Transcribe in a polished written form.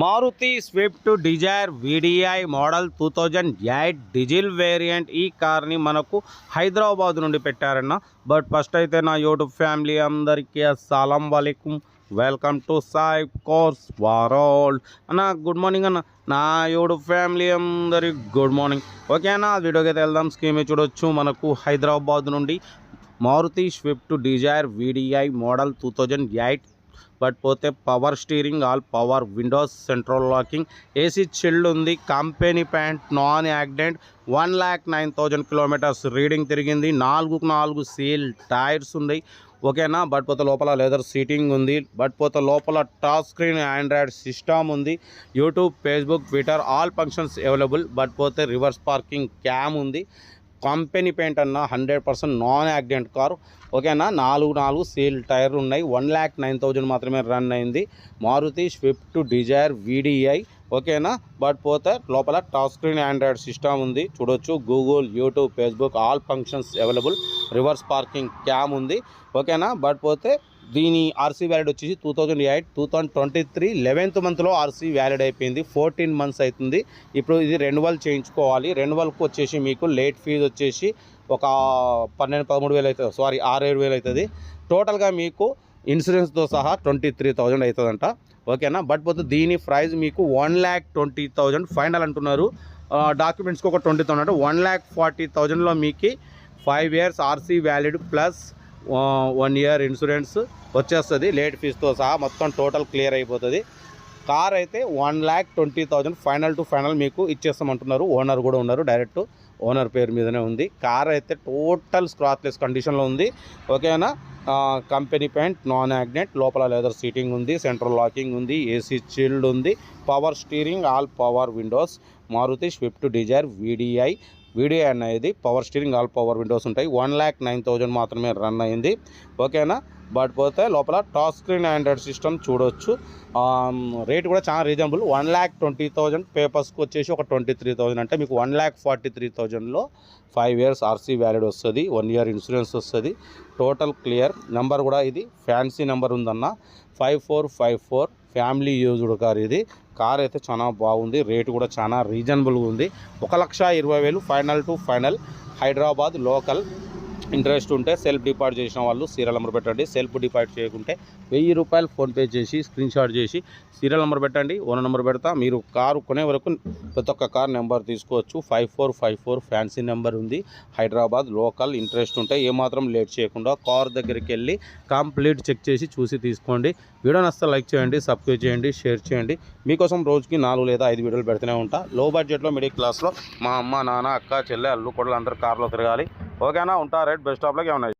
Maruti Swift Dzire VDI model 2008 diesel variant. ఈ కార్ని మనకు హైదరాబాద్ నుండి పెట్టారన్న. బట్ ఫస్ట్ అయితే నా యూట్యూబ్ ఫ్యామిలీ అందరికీ అస్సలం వాలేకుమ్, welcome to Sai cars world అన్న. గుడ్ మార్నింగ్ అన్న. నా యూట్యూబ్ ఫ్యామిలీ అందరికి గుడ్ మార్నింగ్. ఓకే అన్న, వీడియోకి అయితే వెళ్దాం. స్కీమ్ చూడొచ్చు, మనకు హైదరాబాద్ నుండి Maruti Swift Dzire VDI model 2008. But పోతే power steering, all power windows, central locking, AC chilled ఉంది, company paint, non accident, 1,09,000 kilometres reading తిరిగింది. 4 సీల్ టైర్స్ ఉన్నాయి. ఓకేనా. బట్ పోతే లోపల లెదర్ సీటింగ్ ఉంది. బట్ పోతే లోపల టచ్ స్క్రీన్ ఆండ్రాయిడ్ సిస్టమ్ ఉంది. YouTube, Facebook, Twitter all functions available. But పోతే రివర్స్ పార్కింగ్ క్యామ్ ఉంది. కంపెనీ పెయింట్ అన్న, 100% నాన్ యాక్సిడెంట్ కారు. ఓకేనా. 4 సీల్ టైర్లు ఉన్నాయి. 1,09,000 మాత్రమే రన్ అయింది. Maruti Swift Dzire VDI. ఓకేనా. బట్ పోతే లోపల టచ్ స్క్రీన్ ఆండ్రాయిడ్ సిస్టమ్ ఉంది. చూడొచ్చు, Google, YouTube, Facebook all functions available. Reverse parking cam ఉంది. ఓకేనా. బట్ పోతే దీని ఆర్సీ వ్యాలిడ్ వచ్చేసి 2008 2023 11th మంత్లో ఆర్సీ వ్యాలిడ్ అయిపోయింది. 14 months అవుతుంది. ఇప్పుడు ఇది రెన్యువల్ చేయించుకోవాలి. రెన్యువల్కి వచ్చేసి మీకు లేట్ ఫీజు వచ్చేసి ఒక 13,000 అవుతుంది. సారీ, 6,000 అవుతుంది. టోటల్గా మీకు ఇన్సూరెన్స్తో సహా 23,000 అవుతుందంట. ఓకేనా. బట్ పోతే దీని ప్రైస్ మీకు 1,20,000 ఫైనల్ అంటున్నారు. డాక్యుమెంట్స్కి ఒక 20,000 అంటే 1,40,000లో మీకు 5 years RC valid plus 1 year insurance వచ్చేస్తుంది. లేట్ ఫీజుతో సహా మొత్తం టోటల్ క్లియర్ అయిపోతుంది. కార్ అయితే 1,20,000 ఫైనల్ టు ఫైనల్ మీకు ఇచ్చేస్తామంటున్నారు. ఓనర్ కూడా ఉన్నారు, డైరెక్ట్ ఓనర్ పేరు మీదనే ఉంది. కార్ అయితే టోటల్ స్క్రాచ్లెస్ కండిషన్లో ఉంది. ఓకేనా. కంపెనీ పెయింట్, నాన్ యాక్సిడెంట్, లోపల లెదర్ సీటింగ్ ఉంది, సెంట్రల్ లాకింగ్ ఉంది, ఏసీ చిల్డ్ ఉంది, power steering, all power windows. Maruti Swift Dzire VDI అనేది power steering, all power windows ఉంటాయి. 1,09,000 మాత్రమే రన్ అయింది. ఓకేనా. బట్ పోతే లోపల టచ్ స్క్రీన్ ఆండ్రాయిడ్ సిస్టమ్ చూడవచ్చు. రేట్ కూడా చాలా రీజనబుల్. 1,20,000 పేపర్స్కి వచ్చేసి ఒక 23,000 అంటే మీకు 1,43,000లో 5 years ఆర్సీ వ్యాలిడ్ వస్తుంది. 1 year ఇన్సూరెన్స్ వస్తుంది. Total clear. నెంబర్ కూడా ఇది ఫ్యాన్సీ నెంబర్ ఉందన్న, 5454. ఫ్యామిలీ యూజ్డ్ కార్ ఇది. కార్ అయితే చాలా బాగుంది. రేటు కూడా చాలా రీజనబుల్గా ఉంది. 1,20,000 final to final. Hyderabad local. Interest ఉంటే సెల్ఫ్ డిపాజిట్ చేసిన వాళ్ళు సీరియల్ నెంబర్ పెట్టండి. సెల్ఫ్ డిపాజిట్ చేయకుంటే 1,000 రూపాయలు ఫోన్పే చేసి స్క్రీన్ షాట్ చేసి సీరియల్ నెంబర్ పెట్టండి. ఓనర్ నెంబర్ పెడతా. మీరు కారు కొనే వరకు ప్రతి ఒక్క కార్ నెంబర్ తీసుకోవచ్చు. 5454 ఫ్యాన్సీ నెంబర్ ఉంది. హైదరాబాద్ లోకల్. ఇంట్రెస్ట్ ఉంటే ఏమాత్రం లేట్ చేయకుండా కార్ దగ్గరికి వెళ్ళి కంప్లీట్ చెక్ చేసి చూసి తీసుకోండి. వీడియో నచ్చితే లైక్ చేయండి, సబ్స్క్రైబ్ చేయండి, షేర్ చేయండి. మీకోసం రోజుకి 4 లేదా 5 వీడియోలు పెడుతూనే ఉంటా. లో బడ్జెట్లో మిడిల్ క్లాస్లో మా అమ్మ, నాన్న, అక్క, చెల్లె, అల్లు, కొడలు అందరూ కార్లో తిరగాలి. ఓకేనా. ఉంటా. రైట్. Best of luck. ఏమన్నా